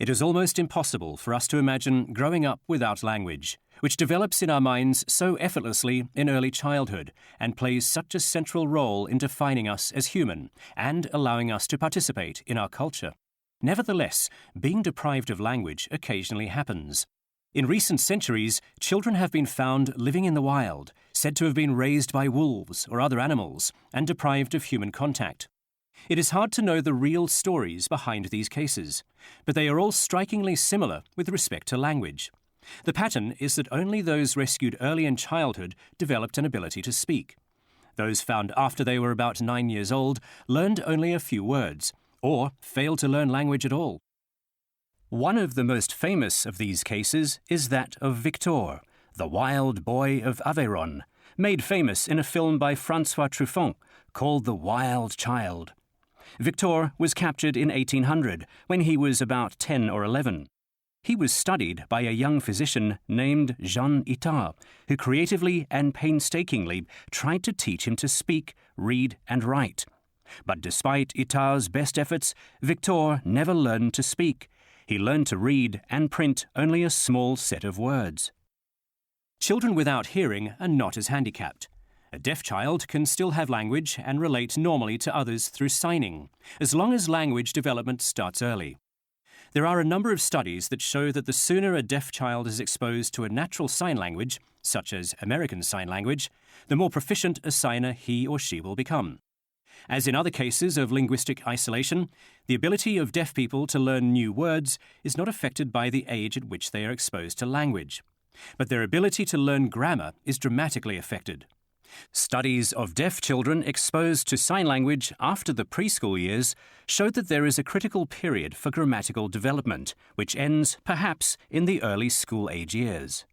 It is almost impossible for us to imagine growing up without language, which develops in our minds so effortlessly in early childhood and plays such a central role in defining us as human and allowing us to participate in our culture. Nevertheless, being deprived of language occasionally happens. In recent centuries, children have been found living in the wild, said to have been raised by wolves or other animals, and deprived of human contact. It is hard to know the real stories behind these cases, but they are all strikingly similar with respect to language. The pattern is that only those rescued early in childhood developed an ability to speak. Those found after they were about 9 years old learned only a few words, or failed to learn language at all. One of the most famous of these cases is that of Victor, the wild boy of Aveyron, made famous in a film by François Truffaut called The Wild Child. Victor was captured in 1800 when he was about 10 or 11. He was studied by a young physician named Jean Itard, who creatively and painstakingly tried to teach him to speak, read, and write. But despite Itard's best efforts, Victor never learned to speak. He learned to read and print only a small set of words. Children without hearing are not as handicapped. A deaf child can still have language and relate normally to others through signing, as long as language development starts early. There are a number of studies that show that the sooner a deaf child is exposed to a natural sign language, such as American Sign Language, the more proficient a signer he or she will become. As in other cases of linguistic isolation, the ability of deaf people to learn new words is not affected by the age at which they are exposed to language. But their ability to learn grammar is dramatically affected. Studies of deaf children exposed to sign language after the preschool years showed that there is a critical period for grammatical development, which ends, perhaps, in the early school-age years.